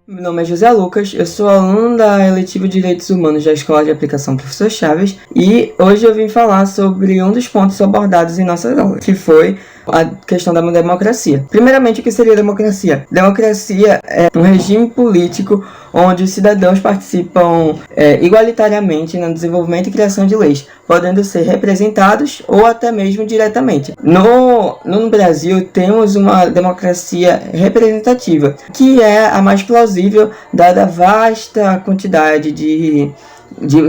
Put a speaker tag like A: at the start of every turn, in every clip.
A: Meu nome é José Lucas, eu sou aluno da eletiva de Direitos Humanos da Escola de Aplicação Professor Chaves e hoje eu vim falar sobre um dos pontos abordados em nossas aulas, que foi a questão da democracia. Primeiramente, o que seria democracia? Democracia é um regime político onde os cidadãos participam igualitariamente no desenvolvimento e criação de leis, podendo ser representados ou até mesmo diretamente. No Brasil, temos uma democracia representativa, que é a mais plausível, dada a vasta quantidade de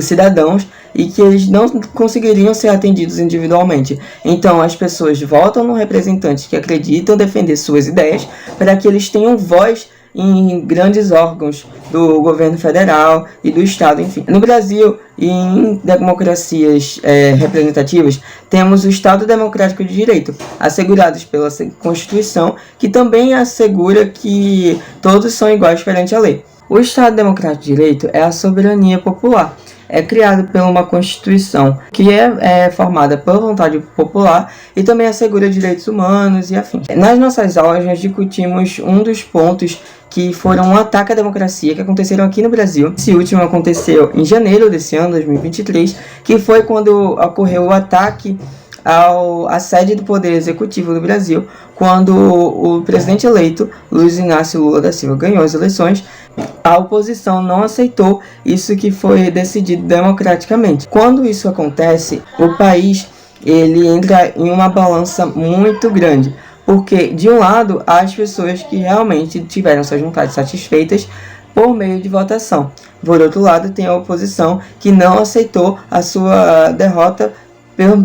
A: cidadãos e que eles não conseguiriam ser atendidos individualmente. Então, as pessoas votam no representante que acreditam defender suas ideias para que eles tenham voz em grandes órgãos do governo federal e do estado, enfim. No Brasil, em democracias representativas, temos o Estado Democrático de Direito, assegurados pela Constituição, que também assegura que todos são iguais perante a lei. O Estado Democrático de Direito é a soberania popular. É criado por uma Constituição que é formada por vontade popular e também assegura direitos humanos e afins. Nas nossas aulas, nós discutimos um dos pontos que foram um ataque à democracia que aconteceram aqui no Brasil. Esse último aconteceu em janeiro desse ano, 2023, que foi quando ocorreu o ataque à sede do Poder Executivo do Brasil, quando o presidente eleito, Luiz Inácio Lula da Silva, ganhou as eleições. A oposição não aceitou isso que foi decidido democraticamente. Quando isso acontece, o país ele entra em uma balança muito grande, porque de um lado há as pessoas que realmente tiveram suas vontades satisfeitas por meio de votação. Por outro lado, tem a oposição que não aceitou a sua derrota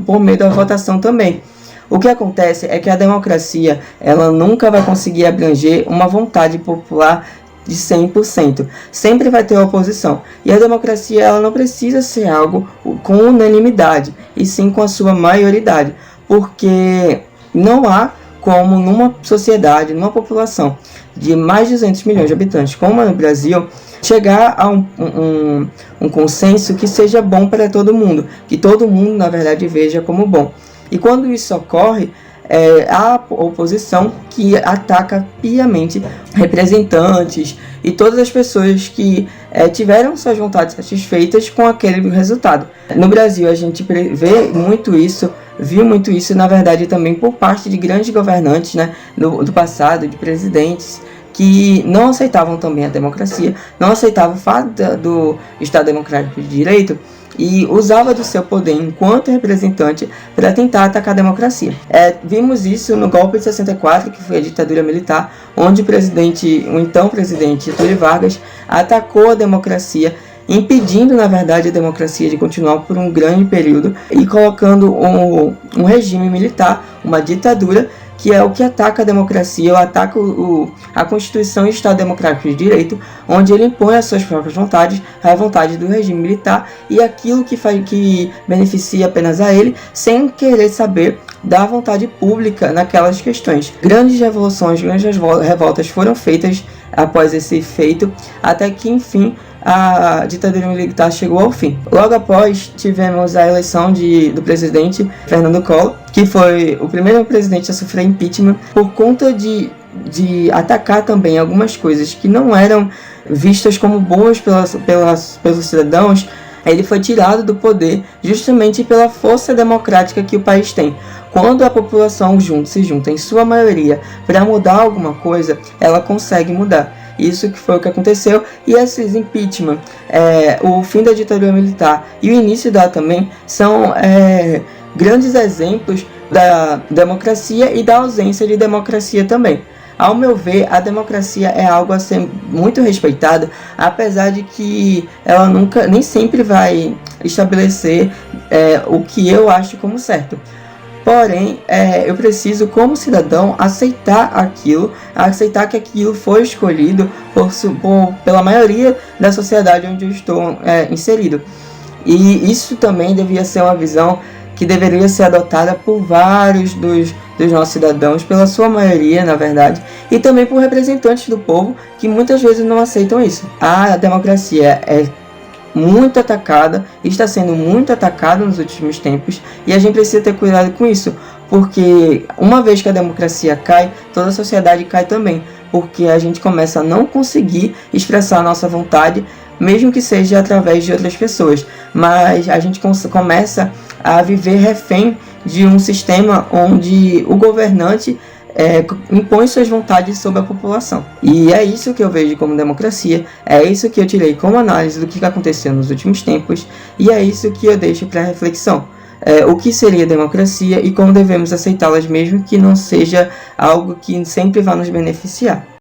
A: por meio da votação também. O que acontece é que a democracia ela nunca vai conseguir abranger uma vontade popular de 100%. Sempre vai ter oposição. E a democracia ela não precisa ser algo com unanimidade, e sim com a sua maioridade. Porque não há como numa sociedade, numa população de mais de 200 milhões de habitantes, como é no Brasil, chegar a um consenso que seja bom para todo mundo, que todo mundo, na verdade, veja como bom. E quando isso ocorre, a oposição que ataca piamente representantes e todas as pessoas que tiveram suas vontades satisfeitas com aquele resultado. No Brasil, a gente viu muito isso, na verdade, também por parte de grandes governantes, né, do passado, de presidentes, que não aceitavam também a democracia, não aceitavam o fato do Estado Democrático de Direito e usava do seu poder enquanto representante para tentar atacar a democracia. Vimos isso no golpe de 64, que foi a ditadura militar, onde o então presidente Getúlio Vargas atacou a democracia, impedindo, na verdade, a democracia de continuar por um grande período e colocando um regime militar, uma ditadura, que é o que ataca a democracia, ataca a Constituição e o Estado Democrático de Direito, onde ele impõe as suas próprias vontades, a vontade do regime militar e aquilo que beneficia apenas a ele, sem querer saber da vontade pública naquelas questões. Grandes revoluções, grandes revoltas foram feitas após esse feito, até que, enfim, a ditadura militar chegou ao fim. Logo após, tivemos a eleição do presidente Fernando Collor, que foi o primeiro presidente a sofrer impeachment por conta de atacar também algumas coisas que não eram vistas como boas pelos cidadãos. Ele foi tirado do poder justamente pela força democrática que o país tem. Quando a população se junta em sua maioria para mudar alguma coisa, ela consegue mudar. Isso que foi o que aconteceu, e esses impeachment, o fim da ditadura militar e o início dela também são grandes exemplos da democracia e da ausência de democracia também. Ao meu ver, a democracia é algo a ser muito respeitado, apesar de que ela nem sempre vai estabelecer o que eu acho como certo. Porém, eu preciso, como cidadão, aceitar que aquilo foi escolhido pela maioria da sociedade onde eu estou inserido. E isso também devia ser uma visão que deveria ser adotada por vários dos nossos cidadãos, pela sua maioria, na verdade, e também por representantes do povo que muitas vezes não aceitam isso. A democracia é muito atacada, está sendo muito atacada nos últimos tempos, e a gente precisa ter cuidado com isso, porque uma vez que a democracia cai, toda a sociedade cai também, porque a gente começa a não conseguir expressar a nossa vontade, mesmo que seja através de outras pessoas, mas a gente começa a viver refém de um sistema onde o governante impõe suas vontades sobre a população. E é isso que eu vejo como democracia, é isso que eu tirei como análise do que aconteceu nos últimos tempos, e é isso que eu deixo para reflexão. O que seria democracia e como devemos aceitá-las, mesmo que não seja algo que sempre vá nos beneficiar.